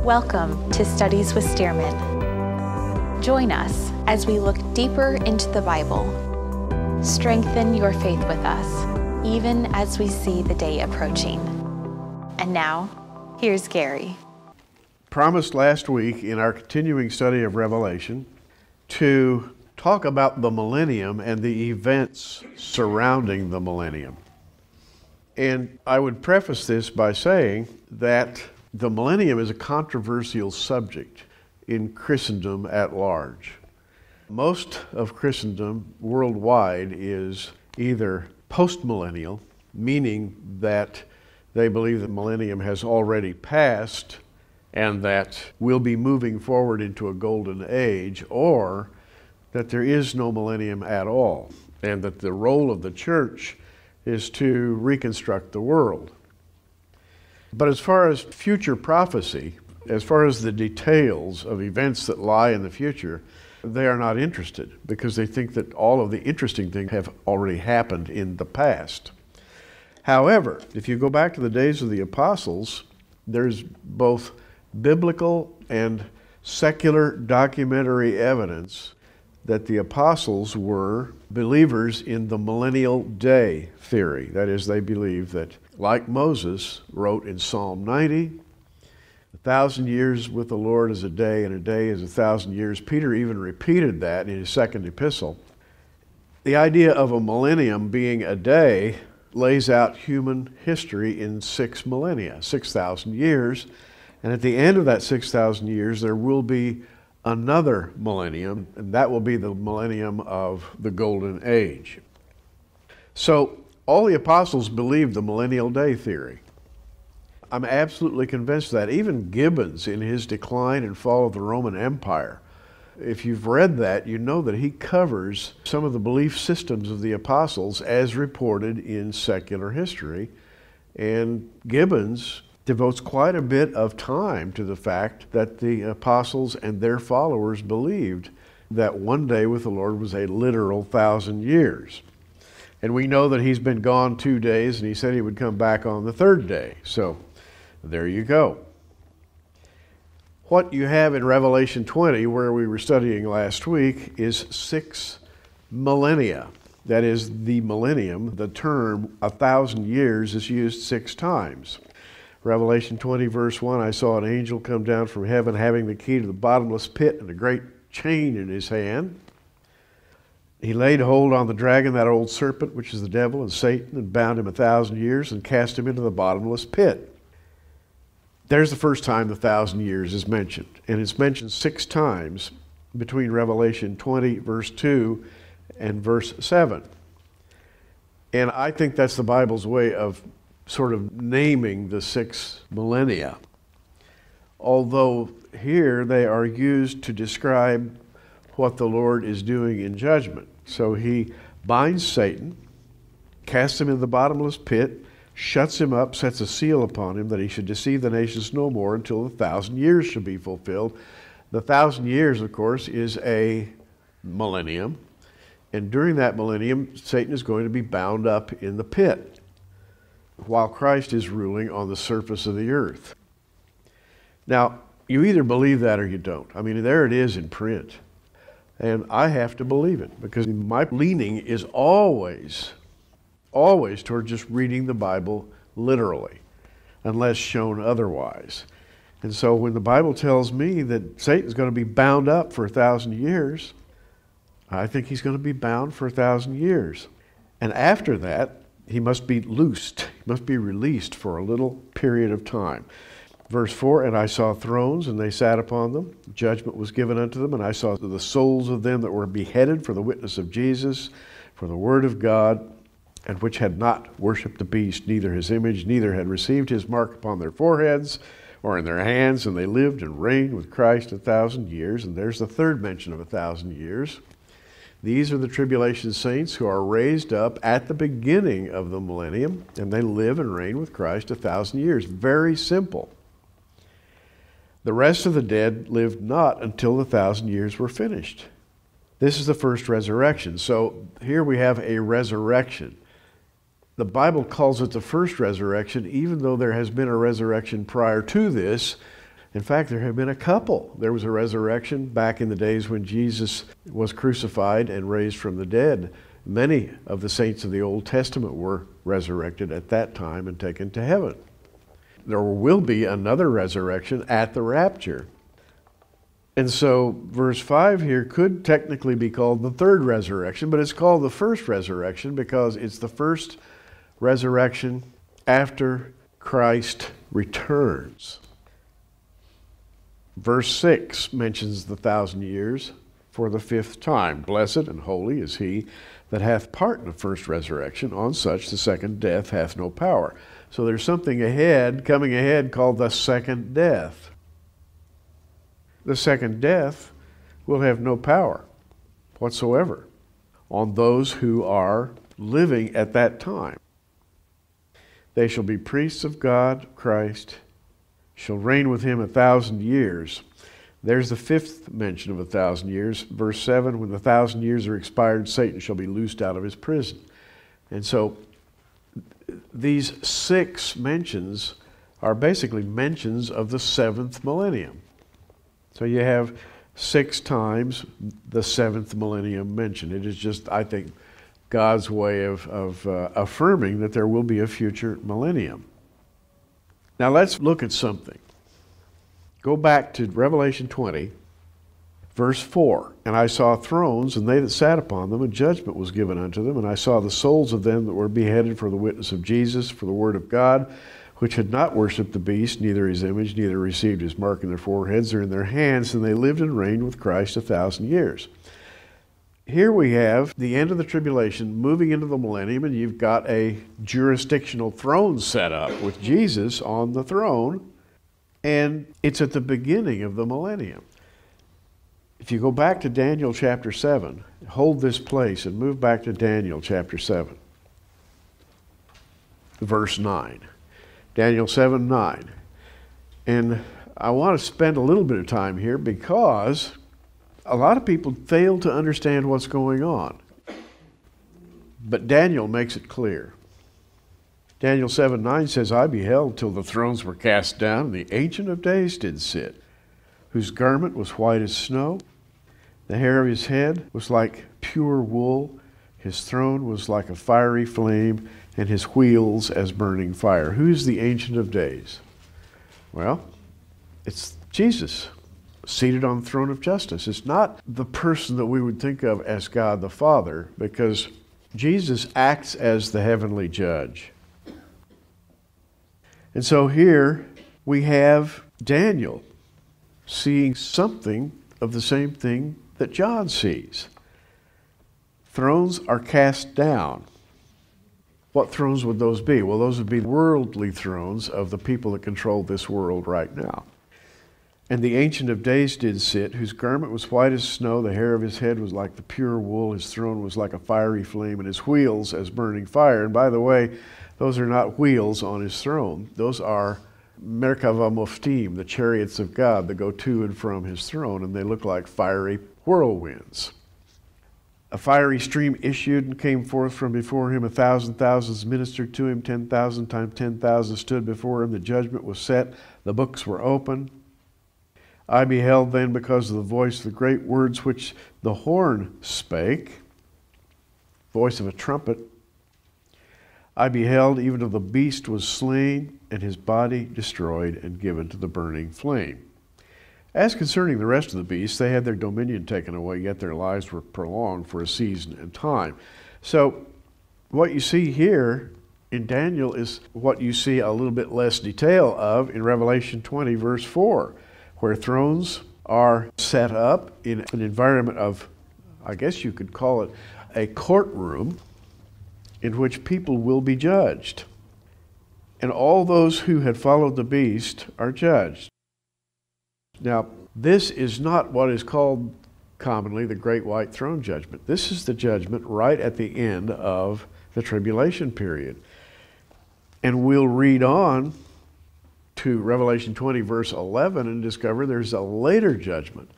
Welcome to Studies with Stearman. Join us as we look deeper into the Bible. Strengthen your faith with us, even as we see the day approaching. And now, here's Gary. Promised last week in our continuing study of Revelation to talk about the millennium and the events surrounding the millennium. And I would preface this by saying that the millennium is a controversial subject in Christendom at large. Most of Christendom worldwide is either postmillennial, meaning that they believe the millennium has already passed and that we'll be moving forward into a golden age, or that there is no millennium at all, and that the role of the church is to reconstruct the world. But as far as future prophecy, as far as the details of events that lie in the future, they are not interested because they think that all of the interesting things have already happened in the past. However, if you go back to the days of the apostles, there's both biblical and secular documentary evidence that the apostles were believers in the millennial day theory. That is, they believed that, like Moses wrote in Psalm 90, 1,000 years with the Lord is a day, and a day is 1,000 years. Peter even repeated that in his second epistle. The idea of a millennium being a day lays out human history in 6 millennia, 6,000 years. And at the end of that 6,000 years, there will be another millennium, and that will be the millennium of the Golden Age. So all the apostles believed the millennial day theory. I'm absolutely convinced that. Even Gibbons, in his Decline and Fall of the Roman Empire, if you've read that, you know that he covers some of the belief systems of the apostles as reported in secular history. And Gibbons devotes quite a bit of time to the fact that the apostles and their followers believed that one day with the Lord was a literal 1,000 years. And we know that he's been gone 2 days, and he said he would come back on the 3rd day. So there you go. What you have in Revelation 20, where we were studying last week, is 6 millennia. That is the millennium. The term 1,000 years is used 6 times. Revelation 20, verse 1, I saw an angel come down from heaven having the key to the bottomless pit and a great chain in his hand. He laid hold on the dragon, that old serpent, which is the devil and Satan, and bound him 1,000 years and cast him into the bottomless pit. There's the first time the 1,000 years is mentioned. And it's mentioned 6 times between Revelation 20, verse 2 and verse 7. And I think that's the Bible's way of sort of naming the 6 millennia. Although here they are used to describe what the Lord is doing in judgment. So he binds Satan, casts him in the bottomless pit, shuts him up, sets a seal upon him that he should deceive the nations no more until the 1,000 years shall be fulfilled. The 1,000 years, of course, is a millennium. And during that millennium, Satan is going to be bound up in the pit while Christ is ruling on the surface of the earth. Now, you either believe that or you don't. I mean, there it is in print. And I have to believe it because my leaning is always toward just reading the Bible literally, unless shown otherwise. And so when the Bible tells me that Satan's going to be bound up for 1,000 years, I think he's going to be bound for 1,000 years. And after that, he must be loosed, he must be released for a little period of time. Verse 4, and I saw thrones, and they sat upon them. Judgment was given unto them, and I saw the souls of them that were beheaded for the witness of Jesus, for the word of God, and which had not worshipped the beast, neither his image, neither had received his mark upon their foreheads or in their hands, and they lived and reigned with Christ 1,000 years. And there's the third mention of 1,000 years. These are the tribulation saints who are raised up at the beginning of the millennium, and they live and reign with Christ 1,000 years. Very simple. The rest of the dead lived not until the 1,000 years were finished. This is the first resurrection. So here we have a resurrection. The Bible calls it the first resurrection, even though there has been a resurrection prior to this. In fact, there have been a couple. There was a resurrection back in the days when Jesus was crucified and raised from the dead. Many of the saints of the Old Testament were resurrected at that time and taken to heaven. There will be another resurrection at the rapture. And so verse 5 here could technically be called the third resurrection, but it's called the first resurrection because it's the first resurrection after Christ returns. Verse 6 mentions the 1,000 years for the fifth time. Blessed and holy is he that hath part in the first resurrection. On such the second death hath no power. So there's something ahead, coming ahead, called the second death. The second death will have no power whatsoever on those who are living at that time. They shall be priests of God, Christ, shall reign with him 1,000 years. There's the fifth mention of 1,000 years. Verse 7, when the 1,000 years are expired, Satan shall be loosed out of his prison. And so these 6 mentions are basically mentions of the 7th millennium. So you have 6 times the 7th millennium mentioned. It is just, I think, God's way of affirming that there will be a future millennium. Now let's look at something. Go back to Revelation 20, verse 4. And I saw thrones, and they that sat upon them, and judgment was given unto them. And I saw the souls of them that were beheaded for the witness of Jesus, for the word of God, which had not worshipped the beast, neither his image, neither received his mark in their foreheads or in their hands. And they lived and reigned with Christ 1,000 years. Here we have the end of the tribulation, moving into the millennium, and you've got a jurisdictional throne set up with Jesus on the throne, and it's at the beginning of the millennium. If you go back to Daniel chapter 7, hold this place and move back to Daniel chapter 7, verse 9. Daniel 7:9. And I want to spend a little bit of time here because a lot of people fail to understand what's going on. But Daniel makes it clear. Daniel 7:9 says, I beheld till the thrones were cast down, and the Ancient of Days did sit, whose garment was white as snow. The hair of his head was like pure wool. His throne was like a fiery flame, and his wheels as burning fire. Who's the Ancient of Days? Well, it's Jesus, seated on the throne of justice. It's not the person that we would think of as God the Father, because Jesus acts as the heavenly judge. And so here we have Daniel seeing something of the same thing that John sees. Thrones are cast down. What thrones would those be? Well, those would be worldly thrones of the people that control this world right now. And the Ancient of Days did sit, whose garment was white as snow, the hair of his head was like the pure wool, his throne was like a fiery flame, and his wheels as burning fire. And by the way, those are not wheels on his throne. Those are Merkava Moftim, the chariots of God that go to and from his throne, and they look like fiery whirlwinds. A fiery stream issued and came forth from before him. 1,000 thousands ministered to him. 10,000 times 10,000 stood before him. The judgment was set. The books were opened. I beheld then, because of the voice of the great words which the horn spake, voice of a trumpet, I beheld even of the beast was slain, and his body destroyed and given to the burning flame. As concerning the rest of the beasts, they had their dominion taken away, yet their lives were prolonged for a season and time. So what you see here in Daniel is what you see a little bit less detail of in Revelation 20, verse 4, where thrones are set up in an environment of, I guess you could call it a courtroom, in which people will be judged. And all those who had followed the beast are judged. Now, this is not what is called commonly the Great White Throne Judgment. This is the judgment right at the end of the tribulation period. And we'll read on to Revelation 20, verse 11, and discover there's a later judgment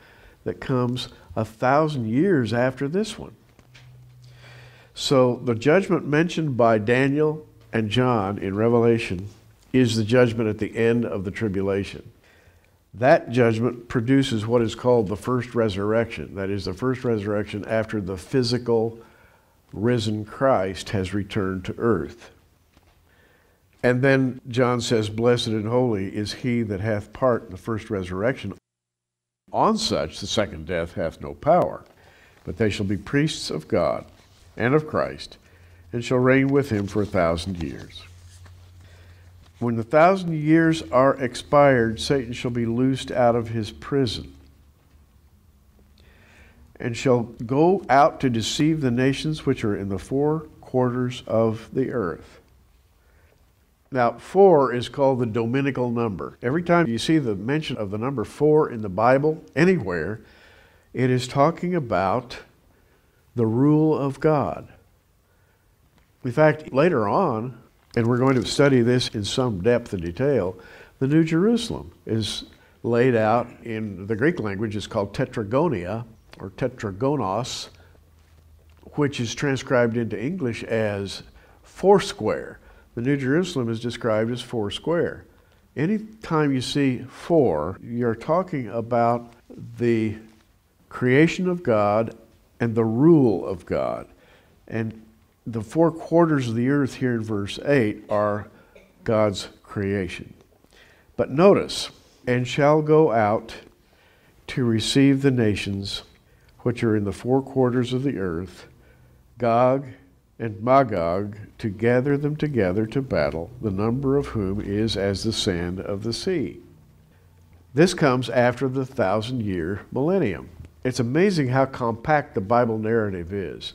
that comes 1,000 years after this one. So the judgment mentioned by Daniel and John in Revelation is the judgment at the end of the tribulation. That judgment produces what is called the first resurrection. That is the first resurrection after the physical risen Christ has returned to earth. And then John says, "Blessed and holy is he that hath part in the first resurrection. On such the second death hath no power, but they shall be priests of God and of Christ, and shall reign with him for 1,000 years." When the 1,000 years are expired, Satan shall be loosed out of his prison and shall go out to deceive the nations which are in the four quarters of the earth. Now, 4 is called the dominical number. Every time you see the mention of the number 4 in the Bible, anywhere, it is talking about the rule of God. In fact, later on, and we're going to study this in some depth and detail, the New Jerusalem is laid out in the Greek language. It's called tetragonia, or tetragonos, which is transcribed into English as foursquare. The New Jerusalem is described as foursquare. Anytime you see 4, you're talking about the creation of God and the rule of God. And the 4 quarters of the earth here in verse 8 are God's creation. But notice, "and shall go out to receive the nations which are in the 4 quarters of the earth, Gog and Magog, to gather them together to battle, the number of whom is as the sand of the sea." This comes after the 1,000-year millennium. It's amazing how compact the Bible narrative is.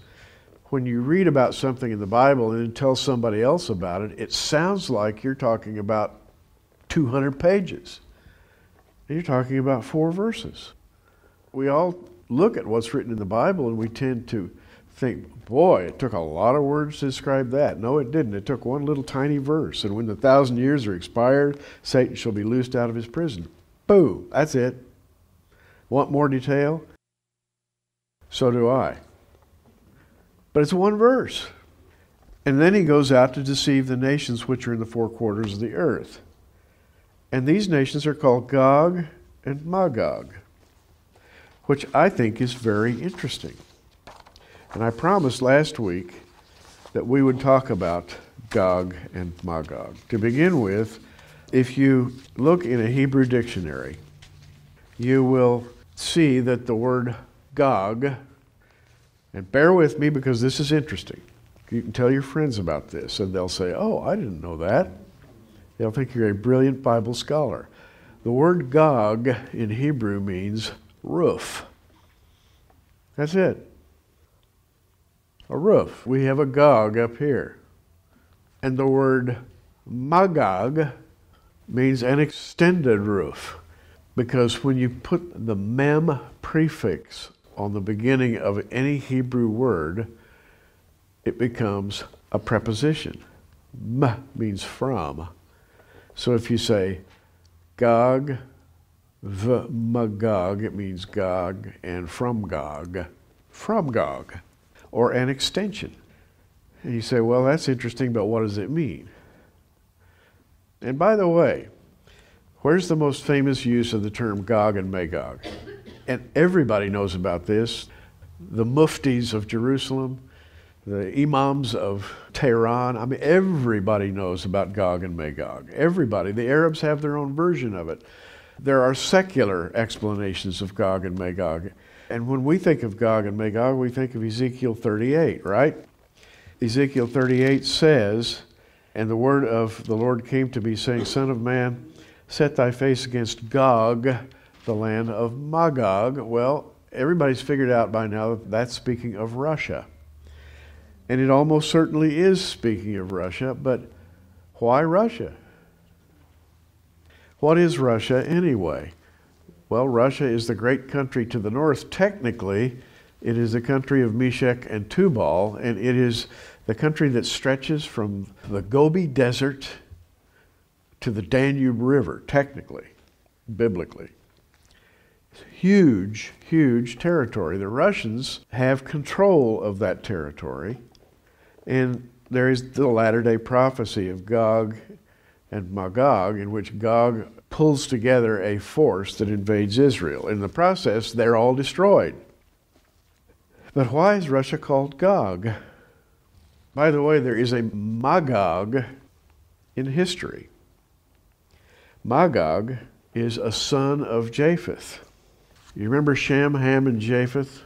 When you read about something in the Bible and then tell somebody else about it, it sounds like you're talking about 200 pages. And you're talking about 4 verses. We all look at what's written in the Bible and we tend to think, boy, it took a lot of words to describe that. No, it didn't. It took one little tiny verse. "And when the 1,000 years are expired, Satan shall be loosed out of his prison." Boom, that's it. Want more detail? So do I. But it's one verse. And then he goes out to deceive the nations which are in the 4 quarters of the earth. And these nations are called Gog and Magog, which I think is very interesting. And I promised last week that we would talk about Gog and Magog. To begin with, if you look in a Hebrew dictionary, you will see that the word Gog, and bear with me because this is interesting. You can tell your friends about this and they'll say, "Oh, I didn't know that." They'll think you're a brilliant Bible scholar. The word Gog in Hebrew means roof. That's it. A roof. We have a Gog up here. And the word Magog means an extended roof, because when you put the mem prefix on the beginning of any Hebrew word, it becomes a preposition. M means from. So if you say Gog Magog, it means Gog and from Gog, or an extension. And you say, well, that's interesting, but what does it mean? And by the way, where's the most famous use of the term Gog and Magog? And everybody knows about this. The muftis of Jerusalem, the imams of Tehran, I mean, everybody knows about Gog and Magog. Everybody. The Arabs have their own version of it. There are secular explanations of Gog and Magog. And when we think of Gog and Magog, we think of Ezekiel 38, right? Ezekiel 38 says, "And the word of the Lord came to me, saying, Son of man, set thy face against Gog, the land of Magog." Well, everybody's figured out by now that that's speaking of Russia. And it almost certainly is speaking of Russia, but why Russia? What is Russia anyway? Well, Russia is the great country to the north. Technically, it is the country of Meshech and Tubal, and it is the country that stretches from the Gobi Desert to the Danube River, technically, biblically. Huge, huge territory. The Russians have control of that territory, and there is the latter-day prophecy of Gog and Magog, in which Gog pulls together a force that invades Israel. In the process, they're all destroyed. But why is Russia called Gog? By the way, there is a Magog in history. Magog is a son of Japheth. You remember Shem, Ham, and Japheth,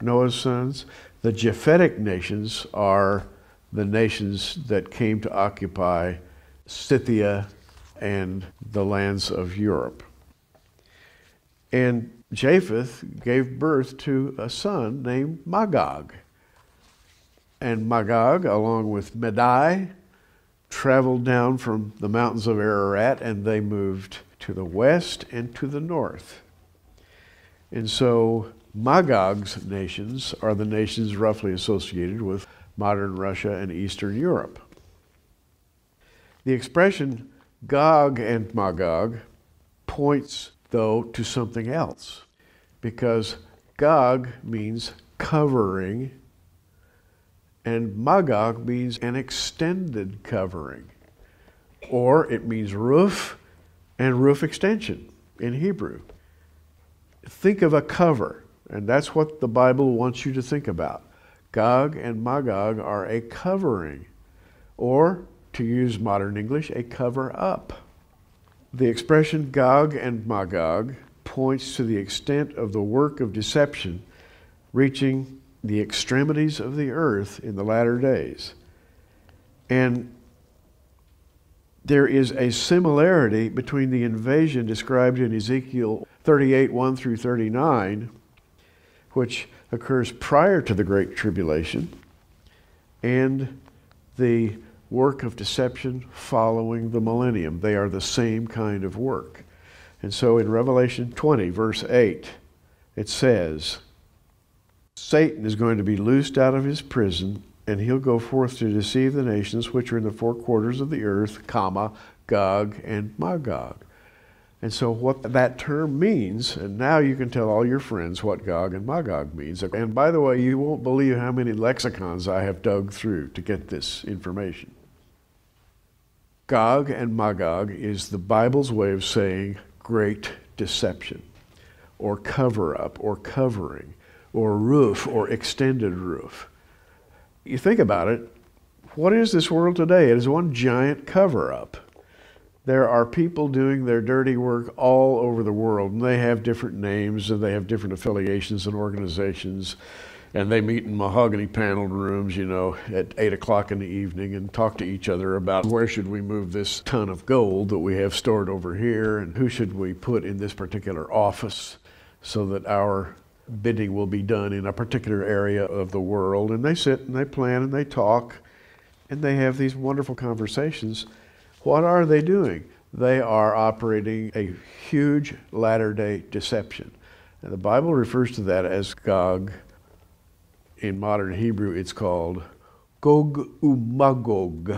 Noah's sons? The Japhetic nations are the nations that came to occupy Scythia and the lands of Europe. And Japheth gave birth to a son named Magog. And Magog, along with Madai, traveled down from the mountains of Ararat, and they moved to the west and to the north. And so Magog's nations are the nations roughly associated with modern Russia and Eastern Europe. The expression Gog and Magog points, though, to something else, because Gog means covering, and Magog means an extended covering, or it means roof and roof extension in Hebrew. Think of a cover, and that's what the Bible wants you to think about. Gog and Magog are a covering, or, to use modern English, a cover-up. The expression Gog and Magog points to the extent of the work of deception reaching the extremities of the earth in the latter days. And there is a similarity between the invasion described in Ezekiel 38, 1 through 39, which occurs prior to the Great Tribulation, and the work of deception following the millennium. They are the same kind of work. And so in Revelation 20, verse 8, it says, Satan is going to be loosed out of his prison, and he'll go forth to deceive the nations which are in the four quarters of the earth, comma, Gog and Magog. And so what that term means, and now you can tell all your friends what Gog and Magog means. And by the way, you won't believe how many lexicons I have dug through to get this information. Gog and Magog is the Bible's way of saying great deception, or cover-up, or covering, or roof, or extended roof. You think about it, what is this world today? It is one giant cover-up. There are people doing their dirty work all over the world, and they have different names, and they have different affiliations and organizations, and they meet in mahogany paneled rooms, at 8 o'clock in the evening and talk to each other about where should we move this ton of gold that we have stored over here, and who should we put in this particular office so that our bidding will be done in a particular area of the world. And they sit and they plan and they talk and they have these wonderful conversations. What are they doing? They are operating a huge latter-day deception. And the Bible refers to that as Gog. In modern Hebrew, it's called Gog uMagog.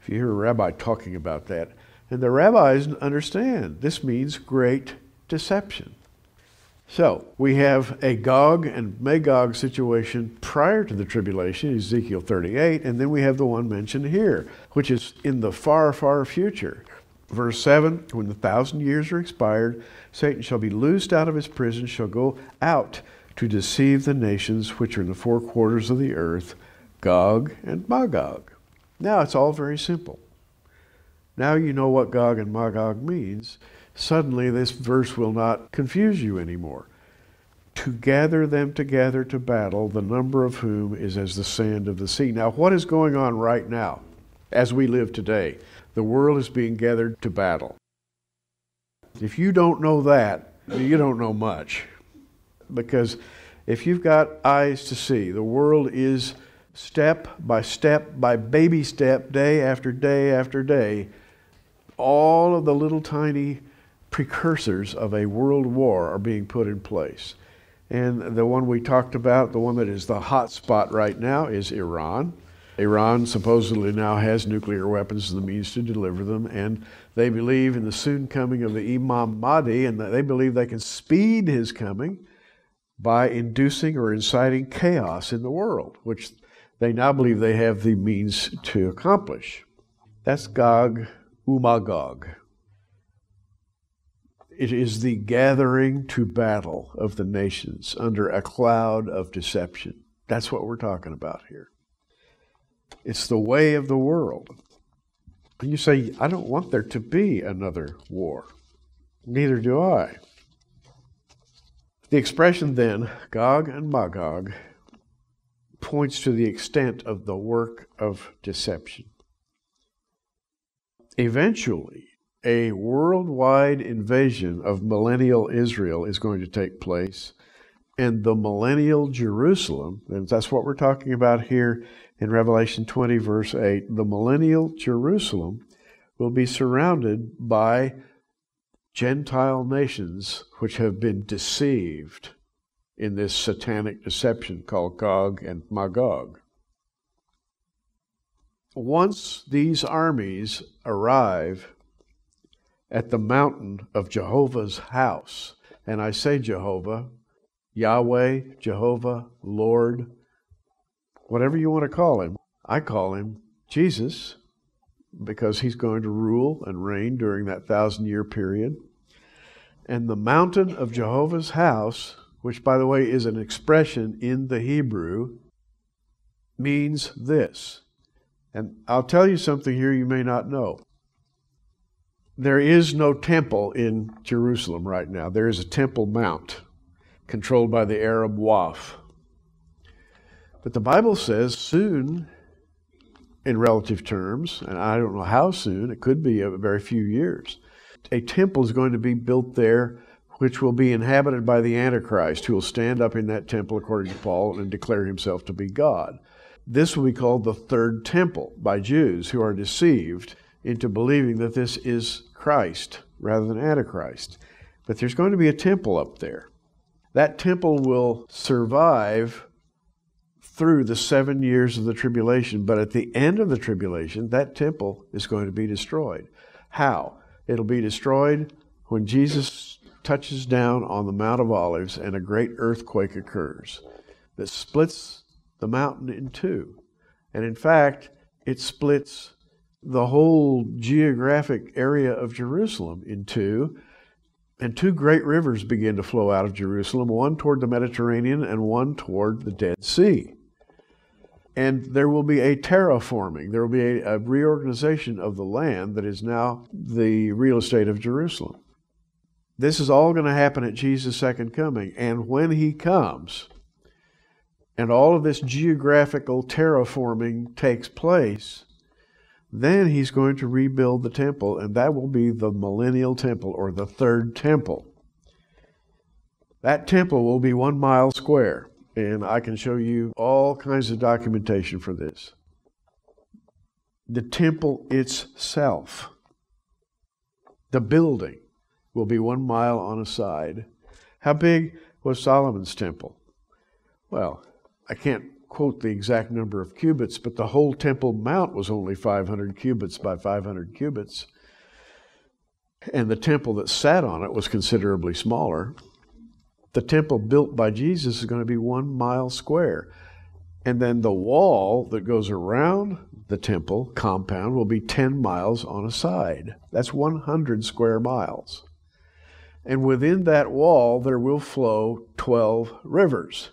If you hear a rabbi talking about that, and the rabbis understand this means great deception. So we have a Gog and Magog situation prior to the tribulation, Ezekiel 38, and then we have the one mentioned here, which is in the far, far future. Verse 7, when the 1,000 years are expired, Satan shall be loosed out of his prison, shall go out to deceive the nations which are in the four quarters of the earth, Gog and Magog. Now it's all very simple. Now you know what Gog and Magog means. Suddenly this verse will not confuse you anymore. To gather them together to battle, the number of whom is as the sand of the sea. Now what is going on right now as we live today? The world is being gathered to battle. If you don't know that, you don't know much. Because if you've got eyes to see, the world is step, by baby step, day after day after day, all of the little tiny precursors of a world war are being put in place. And the one we talked about, the one that is the hot spot right now, is Iran. Iran supposedly now has nuclear weapons and the means to deliver them, and they believe in the soon coming of the Imam Mahdi, and they believe they can speed his coming by inducing or inciting chaos in the world, which they now believe they have the means to accomplish. That's Gog Umagog. It is the gathering to battle of the nations under a cloud of deception. That's what we're talking about here. It's the way of the world. And you say, I don't want there to be another war. Neither do I. The expression then, Gog and Magog, points to the extent of the work of deception. Eventually, a worldwide invasion of millennial Israel is going to take place, and the millennial Jerusalem, and that's what we're talking about here in Revelation 20, verse 8, the millennial Jerusalem will be surrounded by Gentile nations which have been deceived in this satanic deception called Gog and Magog. Once these armies arrive at the mountain of Jehovah's house, and I say Jehovah, Yahweh, Jehovah, Lord, whatever you want to call him, I call him Jesus, because he's going to rule and reign during that 1,000-year period. And the mountain of Jehovah's house, which, by the way, is an expression in the Hebrew, means this. And I'll tell you something here you may not know. There is no temple in Jerusalem right now. There is a Temple Mount controlled by the Arab Waqf. But the Bible says soon, in relative terms, and I don't know how soon, it could be a very few years, a temple is going to be built there which will be inhabited by the Antichrist, who will stand up in that temple, according to Paul, and declare himself to be God. This will be called the Third Temple by Jews who are deceived into believing that this is Christ rather than Antichrist. But there's going to be a temple up there. That temple will survive through the 7 years of the tribulation, but at the end of the tribulation, that temple is going to be destroyed. How? It'll be destroyed when Jesus touches down on the Mount of Olives and a great earthquake occurs that splits the mountain in two. And in fact, it splits the whole geographic area of Jerusalem in two, and two great rivers begin to flow out of Jerusalem, one toward the Mediterranean and one toward the Dead Sea. And there will be a terraforming, there will be a reorganization of the land that is now the real estate of Jerusalem. This is all going to happen at Jesus' second coming. And when he comes, and all of this geographical terraforming takes place, then he's going to rebuild the temple, and that will be the millennial temple, or the Third Temple. That temple will be 1 mile square, and I can show you all kinds of documentation for this. The temple itself, the building, will be 1 mile on a side. How big was Solomon's temple? Well, I can't quote the exact number of cubits, but the whole Temple Mount was only 500 cubits by 500 cubits. And the temple that sat on it was considerably smaller. The temple built by Jesus is going to be 1 mile square. And then the wall that goes around the temple compound will be 10 miles on a side. That's 100 square miles. And within that wall, there will flow 12 rivers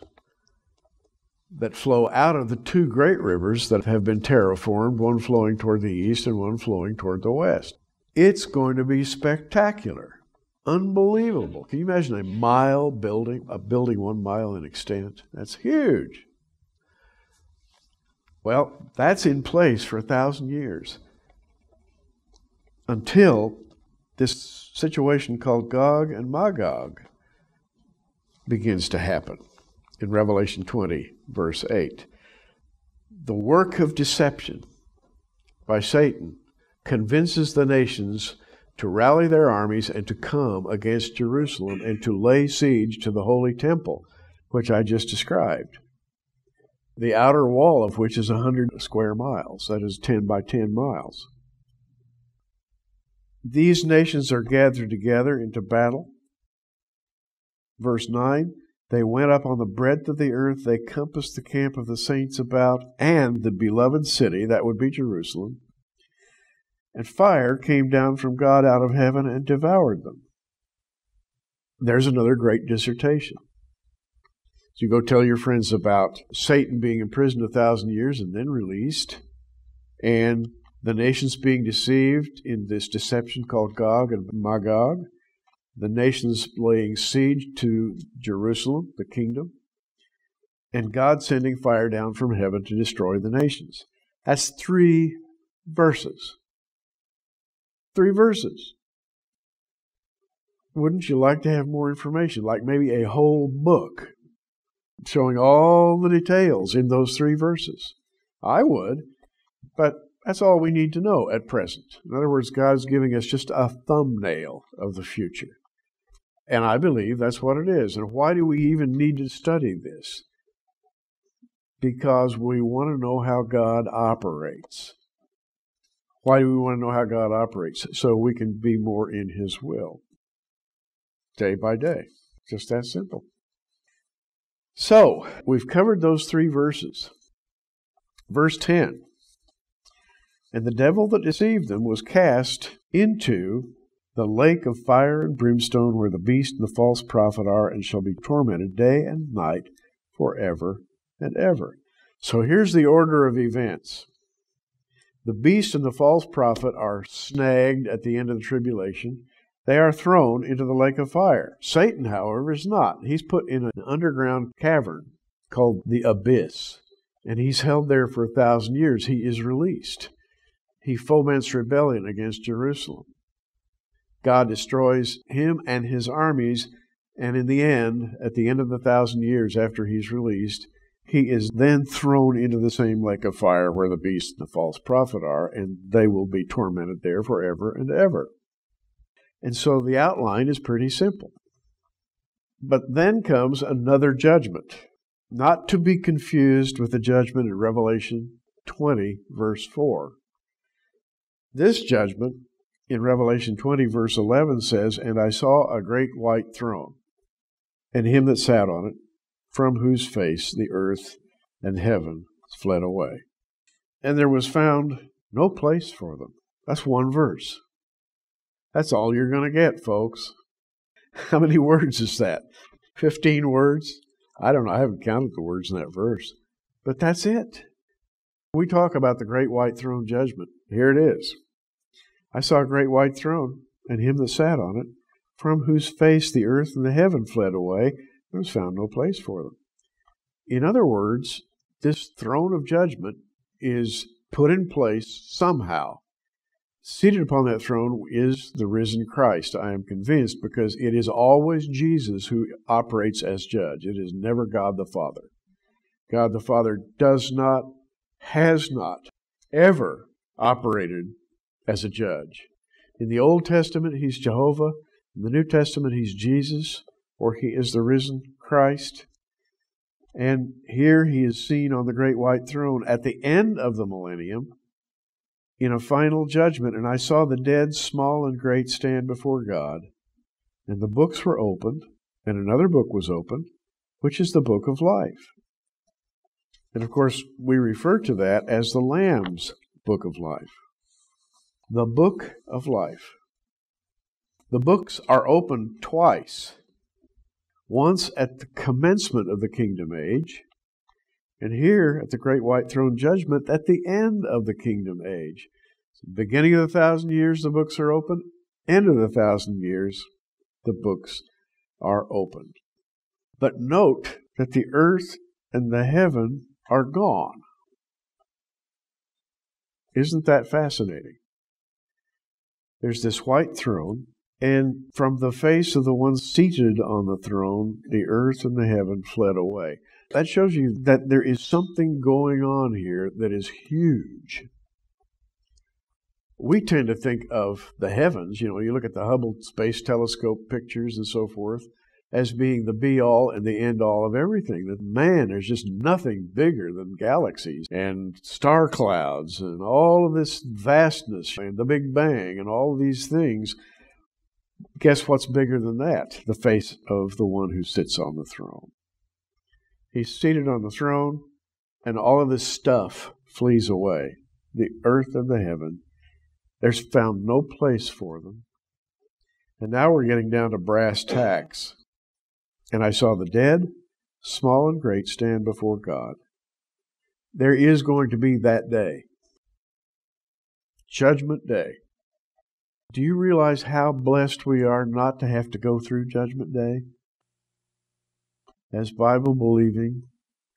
that flow out of the two great rivers that have been terraformed, one flowing toward the east and one flowing toward the west. It's going to be spectacular, unbelievable. Can you imagine a mile building, a building 1 mile in extent? That's huge. Well, that's in place for 1,000 years until this situation called Gog and Magog begins to happen. In Revelation 20, verse 8. The work of deception by Satan convinces the nations to rally their armies and to come against Jerusalem and to lay siege to the holy temple, which I just described. The outer wall of which is 100 square miles, that is 10 by 10 miles. These nations are gathered together into battle. Verse 9, they went up on the breadth of the earth, they compassed the camp of the saints about, and the beloved city, that would be Jerusalem, and fire came down from God out of heaven and devoured them. There's another great dissertation. So you go tell your friends about Satan being imprisoned 1,000 years and then released, and the nations being deceived in this deception called Gog and Magog, the nations laying siege to Jerusalem, the kingdom, and God sending fire down from heaven to destroy the nations. That's 3 verses. 3 verses. Wouldn't you like to have more information, like maybe a whole book showing all the details in those 3 verses? I would, but that's all we need to know at present. In other words, God's giving us just a thumbnail of the future. And I believe that's what it is. And why do we even need to study this? Because we want to know how God operates. Why do we want to know how God operates? So we can be more in His will. Day by day. Just that simple. So, we've covered those 3 verses. Verse 10. And the devil that deceived them was cast into the lake of fire and brimstone where the beast and the false prophet are, and shall be tormented day and night forever and ever. So here's the order of events. The beast and the false prophet are snagged at the end of the tribulation. They are thrown into the lake of fire. Satan, however, is not. He's put in an underground cavern called the abyss, and he's held there for 1,000 years. He is released. He foments rebellion against Jerusalem. God destroys him and his armies, and in the end, at the end of the 1,000 years after he's released, he is then thrown into the same lake of fire where the beast and the false prophet are, and they will be tormented there forever and ever. And so the outline is pretty simple. But then comes another judgment, not to be confused with the judgment in Revelation 20, verse 4. This judgment in Revelation 20, verse 11 says, And I saw a great white throne, and him that sat on it, from whose face the earth and heaven fled away. And there was found no place for them. That's one verse. That's all you're going to get, folks. How many words is that? 15 words? I don't know. I haven't counted the words in that verse. But that's it. We talk about the great white throne judgment. Here it is. I saw a great white throne, and him that sat on it, from whose face the earth and the heaven fled away. There was found no place for them. In other words, this throne of judgment is put in place somehow. Seated upon that throne is the risen Christ, I am convinced, because it is always Jesus who operates as judge. It is never God the Father. God the Father has not ever operated as a judge. In the Old Testament, He's Jehovah. In the New Testament, He's Jesus, or He is the risen Christ. And here He is seen on the great white throne at the end of the millennium, in a final judgment. And I saw the dead, small and great, stand before God. And the books were opened, and another book was opened, which is the book of life. And of course, we refer to that as the Lamb's book of life. The book of life. The books are opened twice. Once at the commencement of the kingdom age, and here at the great white throne judgment at the end of the kingdom age. Beginning of the 1,000 years, the books are opened. End of the 1,000 years, the books are opened. But note that the earth and the heaven are gone. Isn't that fascinating? There's this white throne, and from the face of the one seated on the throne, the earth and the heaven fled away. That shows you that there is something going on here that is huge. We tend to think of the heavens, you look at the Hubble Space Telescope pictures and so forth, as being the be-all and the end-all of everything. That, man, there's just nothing bigger than galaxies and star clouds and all of this vastness and the Big Bang and all of these things. Guess what's bigger than that? The face of the one who sits on the throne. He's seated on the throne, and all of this stuff flees away. The earth and the heaven There's found no place for them. And now we're getting down to brass tacks. And I saw the dead, small and great, stand before God. There is going to be that day. Judgment Day. Do you realize how blessed we are not to have to go through Judgment Day? As Bible-believing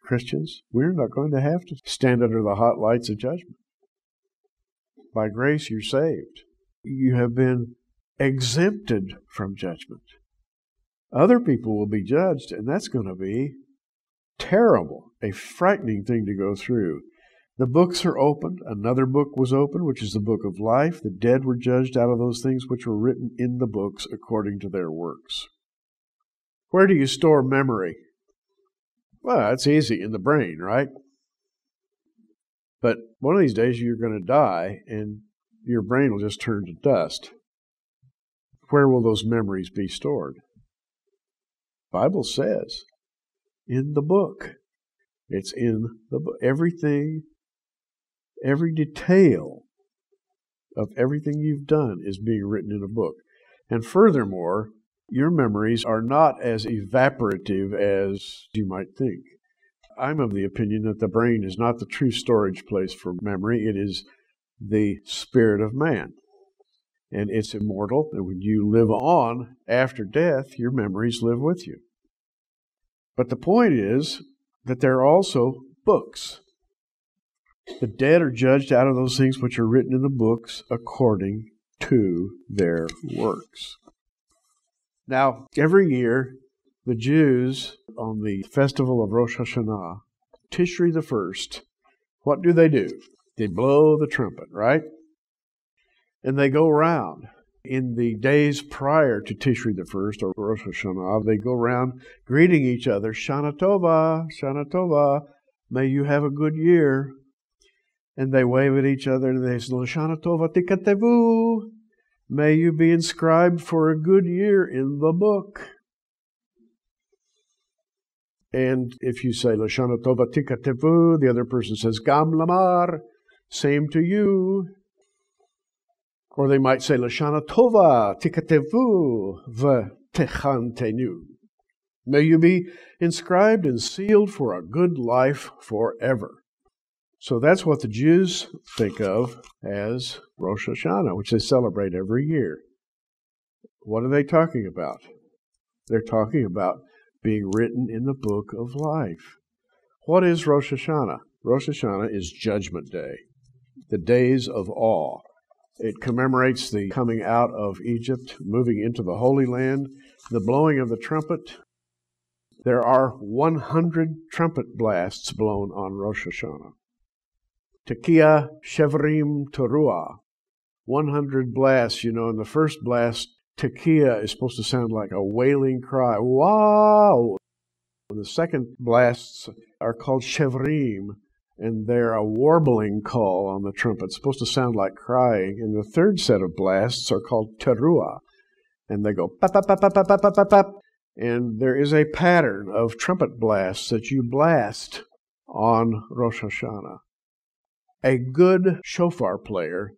Christians, we're not going to have to stand under the hot lights of judgment. By grace, you're saved. You have been exempted from judgment. Other people will be judged, and that's going to be terrible, a frightening thing to go through. The books are opened. Another book was opened, which is the book of life. The dead were judged out of those things which were written in the books according to their works. Where do you store memory? Well, it's easy, in the brain, right? But one of these days you're going to die, and your brain will just turn to dust. Where will those memories be stored? The Bible says, in the book. It's in the book. Everything, every detail of everything you've done is being written in a book. And furthermore, your memories are not as evaporative as you might think. I'm of the opinion that the brain is not the true storage place for memory. It is the spirit of man. And it's immortal. And when you live on after death, your memories live with you. But the point is that there are also books. The dead are judged out of those things which are written in the books according to their works. Now, every year, the Jews, on the festival of Rosh Hashanah, Tishri the 1st, what do? They blow the trumpet, right? And they go around. In the days prior to Tishri the 1st, or Rosh Hashanah, they go around greeting each other, Shana Tova, Shana Tova, may you have a good year. And they wave at each other and they say, Shana Tova Tikatevu, may you be inscribed for a good year in the book. And if you say, Shana Tova Tikatevu, the other person says, Gam Lamar, same to you. Or they might say, Lashana Tova, Tikatevu, V'techantenu. May you be inscribed and sealed for a good life forever. So that's what the Jews think of as Rosh Hashanah, which they celebrate every year. What are they talking about? They're talking about being written in the book of life. What is Rosh Hashanah? Rosh Hashanah is Judgment Day, the days of awe. It commemorates the coming out of Egypt, moving into the Holy Land, the blowing of the trumpet. There are 100 trumpet blasts blown on Rosh Hashanah. Tekiah Shevrim Teruah. 100 blasts, in the first blast, Tekiah is supposed to sound like a wailing cry. Wow! The second blasts are called Shevrim, and they're a warbling call on the trumpet. It's supposed to sound like crying. And the third set of blasts are called Teruah, and they go pap, pap, pap, pap, pap, pap, pap, pap. And there is a pattern of trumpet blasts that you blast on Rosh Hashanah. A good shofar player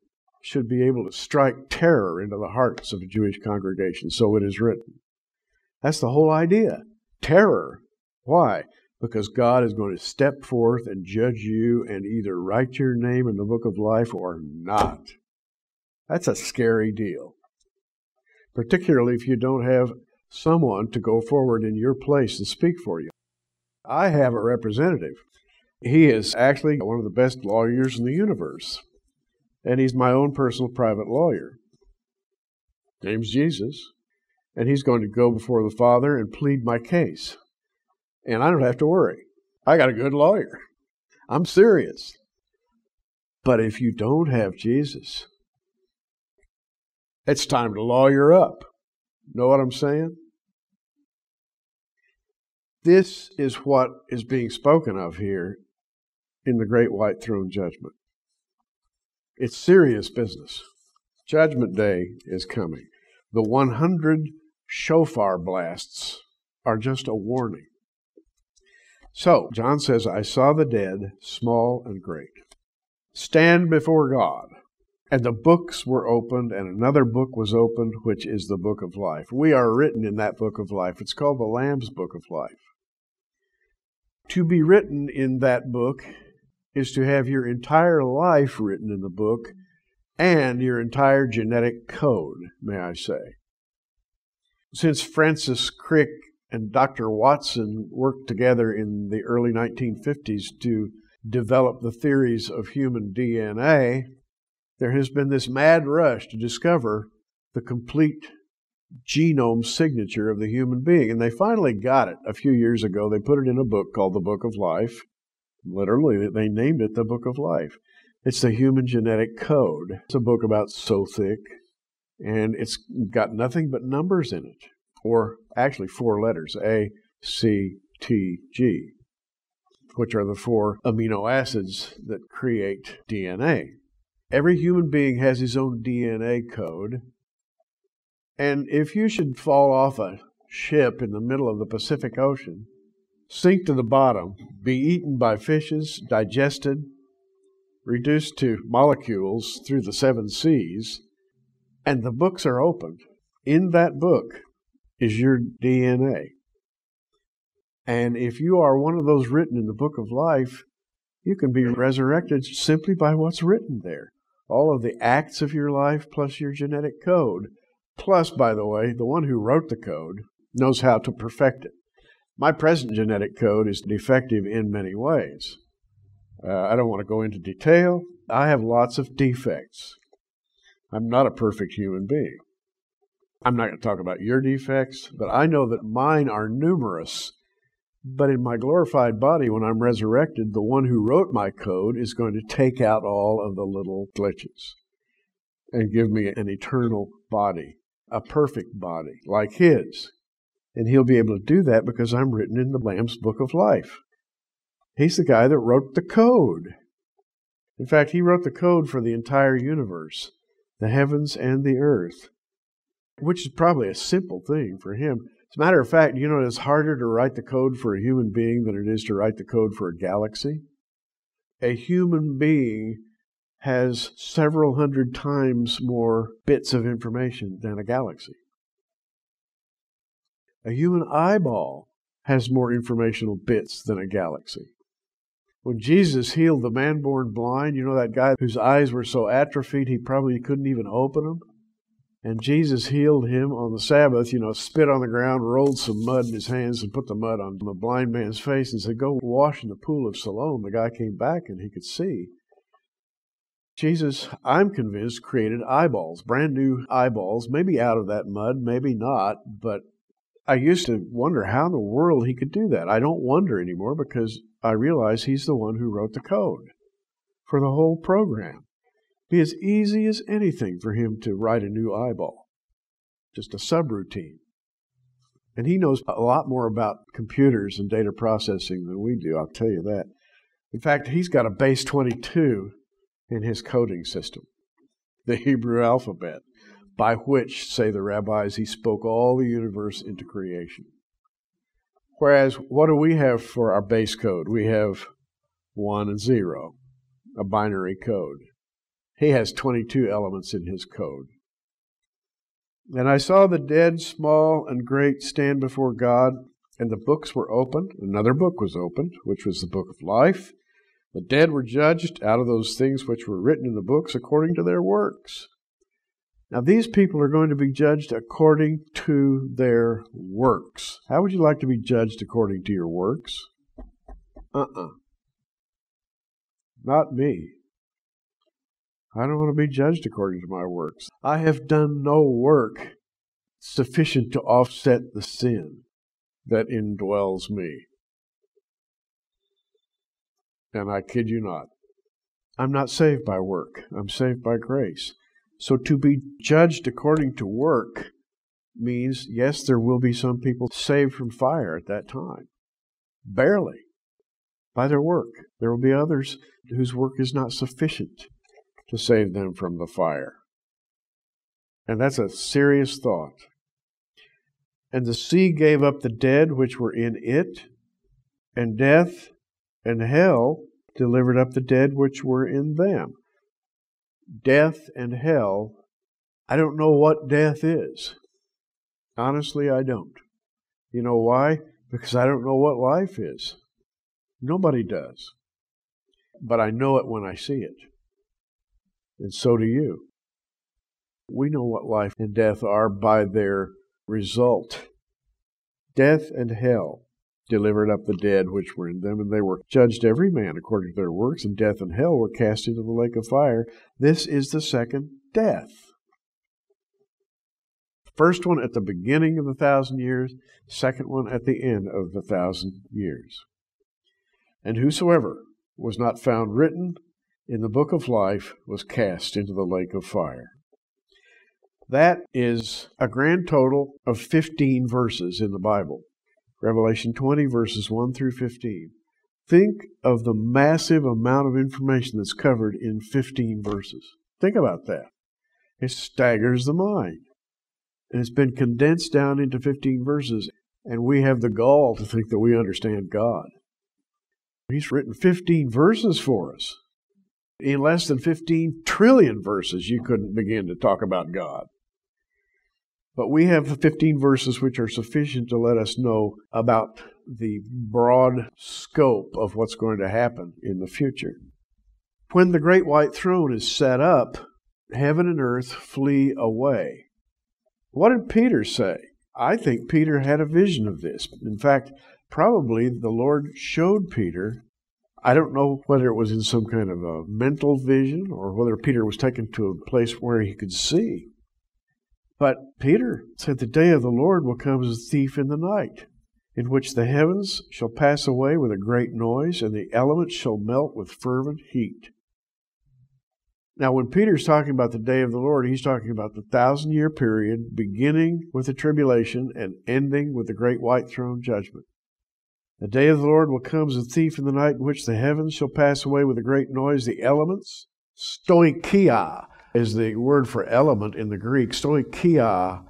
should be able to strike terror into the hearts of a Jewish congregation, so it is written. That's the whole idea. Terror. Why? Because God is going to step forth and judge you and either write your name in the book of life or not. That's a scary deal. Particularly if you don't have someone to go forward in your place and speak for you. I have a representative. He is actually one of the best lawyers in the universe. And he's my own personal private lawyer. Name's Jesus. And he's going to go before the Father and plead my case. And I don't have to worry. I got a good lawyer. I'm serious. But if you don't have Jesus, it's time to lawyer up. Know what I'm saying? This is what is being spoken of here in the Great White Throne Judgment. It's serious business. Judgment Day is coming. The 100 shofar blasts are just a warning. So, John says, I saw the dead, small and great, stand before God. And the books were opened, and another book was opened, which is the book of life. We are written in that book of life. It's called the Lamb's Book of Life. To be written in that book is to have your entire life written in the book and your entire genetic code, may I say. Since Francis Crick and Dr. Watson worked together in the early 1950s to develop the theories of human DNA, there has been this mad rush to discover the complete genome signature of the human being. And they finally got it a few years ago. They put it in a book called the Book of Life. Literally, they named it the Book of Life. It's the Human Genetic Code. It's a book about so thick, and it's got nothing but numbers in it, or actually 4 letters, A, C, T, G, which are the 4 amino acids that create DNA. Every human being has his own DNA code, and if you should fall off a ship in the middle of the Pacific Ocean, sink to the bottom, be eaten by fishes, digested, reduced to molecules through the 7 seas, and the books are opened, in that book is your DNA. And if you are one of those written in the book of life, you can be resurrected simply by what's written there. All of the acts of your life plus your genetic code. Plus, by the way, the one who wrote the code knows how to perfect it. My present genetic code is defective in many ways. I don't want to go into detail. I have lots of defects. I'm not a perfect human being. I'm not going to talk about your defects, but I know that mine are numerous. But in my glorified body, when I'm resurrected, the one who wrote my code is going to take out all of the little glitches and give me an eternal body, a perfect body, like his. And he'll be able to do that because I'm written in the Lamb's Book of Life. He's the guy that wrote the code. In fact, he wrote the code for the entire universe, the heavens and the earth, which is probably a simple thing for him. As a matter of fact, you know it's harder to write the code for a human being than it is to write the code for a galaxy? A human being has several hundred times more bits of information than a galaxy. A human eyeball has more informational bits than a galaxy. When Jesus healed the man born blind, you know that guy whose eyes were so atrophied he probably couldn't even open them? And Jesus healed him on the Sabbath, spit on the ground, rolled some mud in his hands and put the mud on the blind man's face and said, "Go wash in the pool of Siloam." The guy came back and he could see. Jesus, I'm convinced, created eyeballs, brand new eyeballs, maybe out of that mud, maybe not, but I used to wonder how in the world he could do that. I don't wonder anymore because I realize he's the one who wrote the code for the whole program. It'd be as easy as anything for him to write a new eyeball, just a subroutine. And he knows a lot more about computers and data processing than we do, I'll tell you that. In fact, he's got a base 22 in his coding system, the Hebrew alphabet, by which, say the rabbis, he spoke all the universe into creation. Whereas, what do we have for our base code? We have 1 and 0, a binary code. He has 22 elements in his code. And I saw the dead, small and great, stand before God, and the books were opened. Another book was opened, which was the book of life. The dead were judged out of those things which were written in the books according to their works. Now, these people are going to be judged according to their works. How would you like to be judged according to your works? Not me. I don't want to be judged according to my works. I have done no work sufficient to offset the sin that indwells me. And I kid you not, I'm not saved by work. I'm saved by grace. So to be judged according to work means, yes, there will be some people saved from fire at that time. Barely. By their work. There will be others whose work is not sufficient to save them from the fire. And that's a serious thought. And the sea gave up the dead which were in it, and death and hell delivered up the dead which were in them. death and hell, I don't know what death is. Honestly, I don't. You know why? Because I don't know what life is. Nobody does. But I know it when I see it. And so do you. We know what life and death are by their result. Death and hell delivered up the dead which were in them, and they were judged every man according to their works, and death and hell were cast into the lake of fire. This is the second death. First one at the beginning of the 1,000 years, second one at the end of the 1,000 years. And whosoever was not found written in the book of life was cast into the lake of fire. That is a grand total of 15 verses in the Bible. Revelation 20, verses 1 through 15. Think of the massive amount of information that's covered in 15 verses. Think about that. It staggers the mind. And it's been condensed down into 15 verses, and we have the gall to think that we understand God. He's written 15 verses for us. In less than 15 trillion verses, you couldn't begin to talk about God. But we have the 15 verses which are sufficient to let us know about the broad scope of what's going to happen in the future. When the great white throne is set up, heaven and earth flee away. What did Peter say? I think Peter had a vision of this. In fact, probably the Lord showed Peter. I don't know whether it was in some kind of a mental vision or whether Peter was taken to a place where he could see. But Peter said, the day of the Lord will come as a thief in the night, in which the heavens shall pass away with a great noise, and the elements shall melt with fervent heat. Now, when Peter's talking about the day of the Lord, he's talking about the 1,000-year period, beginning with the tribulation and ending with the great white throne judgment. The day of the Lord will come as a thief in the night, in which the heavens shall pass away with a great noise, the elements, stoicheia, is the word for element in the Greek. Stoicheia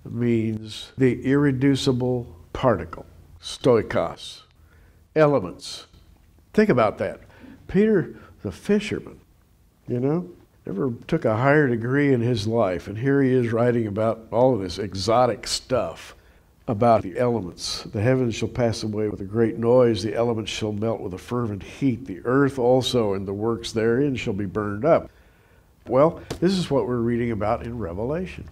means the irreducible particle. Stoikos. Elements. Think about that. Peter, the fisherman, never took a higher degree in his life. And here he is writing about all of this exotic stuff about the elements. The heavens shall pass away with a great noise. The elements shall melt with a fervent heat. The earth also and the works therein shall be burned up. Well, this is what we're reading about in Revelation.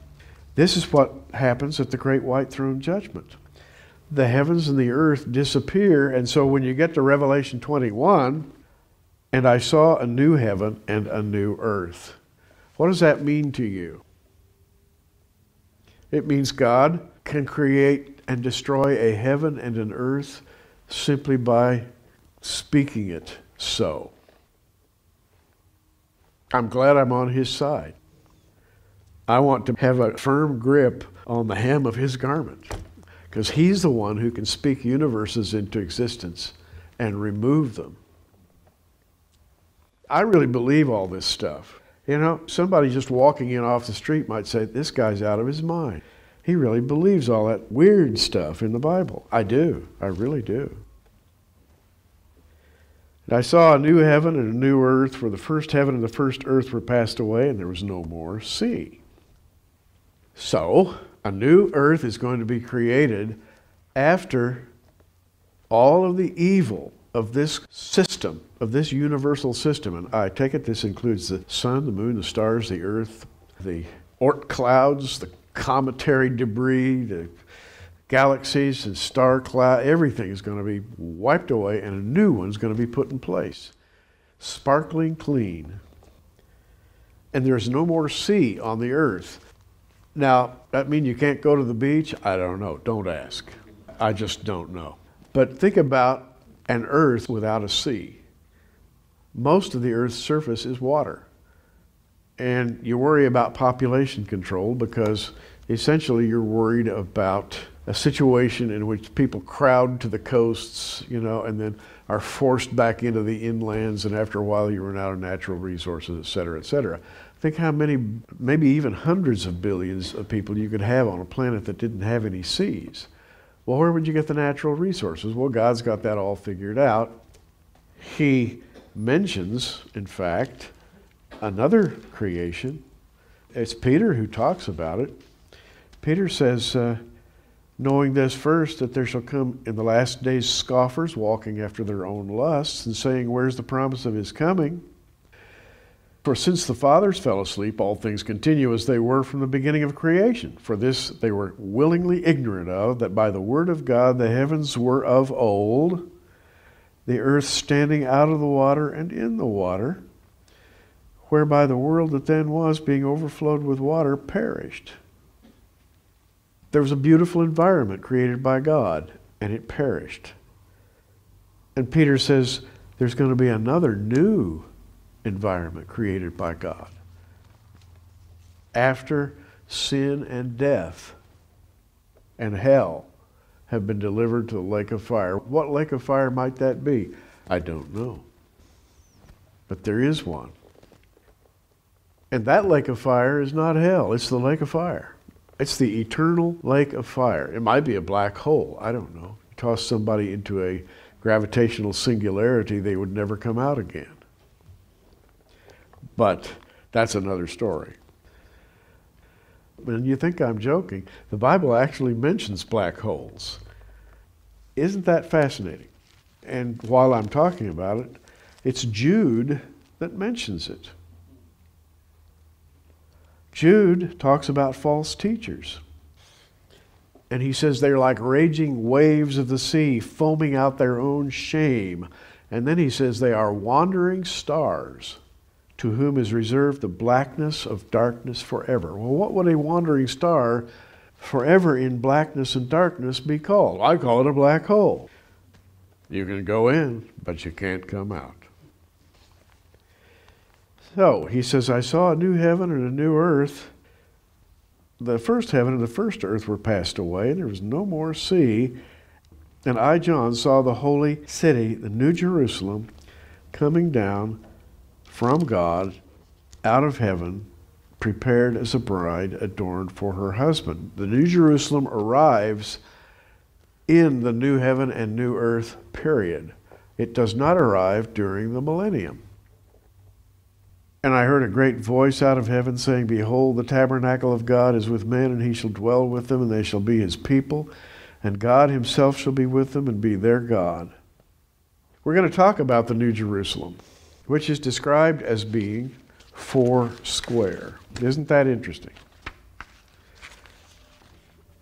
This is what happens at the great white throne judgment. The heavens and the earth disappear, and so when you get to Revelation 21, and I saw a new heaven and a new earth. What does that mean to you? It means God can create and destroy a heaven and an earth simply by speaking it so. I'm glad I'm on his side. I want to have a firm grip on the hem of his garment, because he's the one who can speak universes into existence and remove them. I really believe all this stuff. Somebody just walking in off the street might say, this guy's out of his mind. He really believes all that weird stuff in the Bible. I do. I really do. And I saw a new heaven and a new earth, for the first heaven and the first earth were passed away, and there was no more sea. So, a new earth is going to be created after all of the evil of this system, of this universal system. And I take it this includes the sun, the moon, the stars, the earth, the Oort clouds, the cometary debris, the galaxies and star cloud, everything is going to be wiped away and a new one's going to be put in place. Sparkling clean. And there's no more sea on the earth. Now, that mean you can't go to the beach? I don't know. Don't ask. I just don't know. But think about an earth without a sea. Most of the earth's surface is water. And you worry about population control because essentially you're worried about a situation in which people crowd to the coasts, and then are forced back into the inlands, and after a while you run out of natural resources, et cetera, et cetera. Think how many, maybe even hundreds of billions of people you could have on a planet that didn't have any seas. Well, where would you get the natural resources? Well, God's got that all figured out. He mentions, in fact, another creation. It's Peter who talks about it. Peter says, knowing this first, that there shall come in the last days scoffers, walking after their own lusts, and saying, where's the promise of his coming? For since the fathers fell asleep, all things continue as they were from the beginning of creation. For this they were willingly ignorant of, that by the word of God the heavens were of old, the earth standing out of the water and in the water, whereby the world that then was, being overflowed with water, perished. There was a beautiful environment created by God, and it perished. And Peter says there's going to be another new environment created by God. After sin and death and hell have been delivered to the lake of fire. What lake of fire might that be? I don't know. But there is one. And that lake of fire is not hell, it's the lake of fire. It's the eternal lake of fire. It might be a black hole, I don't know. You toss somebody into a gravitational singularity, they would never come out again. But that's another story. And you think I'm joking, the Bible actually mentions black holes. Isn't that fascinating? And while I'm talking about it, it's Jude that mentions it. Jude talks about false teachers. And he says they're like raging waves of the sea, foaming out their own shame. And then he says they are wandering stars, to whom is reserved the blackness of darkness forever. Well, what would a wandering star forever in blackness and darkness be called? I call it a black hole. You can go in, but you can't come out. So, he says, I saw a new heaven and a new earth. The first heaven and the first earth were passed away, and there was no more sea. And I, John, saw the holy city, the New Jerusalem, coming down from God out of heaven, prepared as a bride adorned for her husband. The New Jerusalem arrives in the new heaven and new earth, period. It does not arrive during the millennium. And I heard a great voice out of heaven saying, behold, the tabernacle of God is with men, and he shall dwell with them, and they shall be his people, and God himself shall be with them and be their God. We're going to talk about the New Jerusalem, which is described as being 4 square. Isn't that interesting?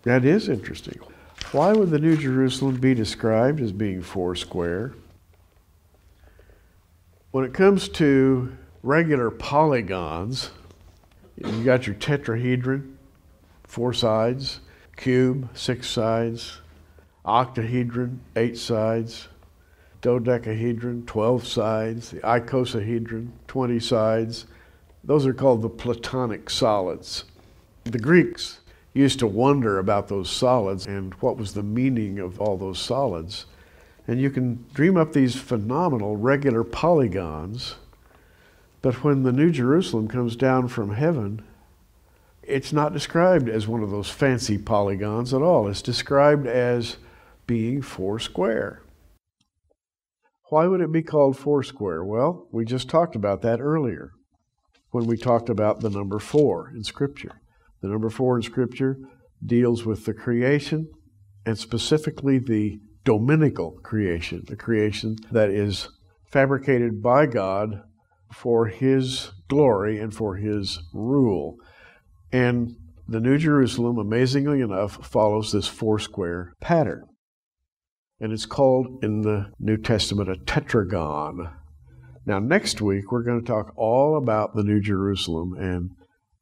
That is interesting. Why would the New Jerusalem be described as being 4 square? When it comes to regular polygons, you got your tetrahedron, 4 sides, cube, 6 sides, octahedron, 8 sides, dodecahedron, 12 sides, the icosahedron, 20 sides. Those are called the Platonic solids. The Greeks used to wonder about those solids and what was the meaning of all those solids. And you can dream up these phenomenal regular polygons, but when the New Jerusalem comes down from heaven, it's not described as one of those fancy polygons at all. It's described as being 4 square. Why would it be called 4 square? Well, we just talked about that earlier when we talked about the number 4 in Scripture. The number 4 in Scripture deals with the creation, and specifically the dominical creation, the creation that is fabricated by God for his glory and for his rule. And the New Jerusalem, amazingly enough, follows this 4 square pattern. And it's called in the New Testament a tetragon. Now, next week, we're going to talk all about the New Jerusalem, and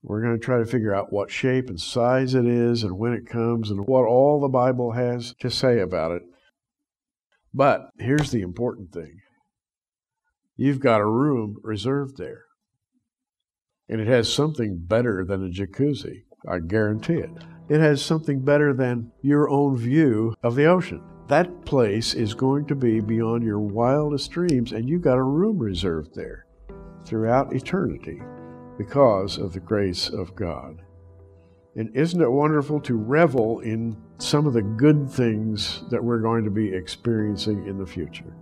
we're going to try to figure out what shape and size it is and when it comes and what all the Bible has to say about it. But here's the important thing. You've got a room reserved there. And it has something better than a jacuzzi. I guarantee it. It has something better than your own view of the ocean. That place is going to be beyond your wildest dreams, and you've got a room reserved there throughout eternity because of the grace of God. And isn't it wonderful to revel in some of the good things that we're going to be experiencing in the future?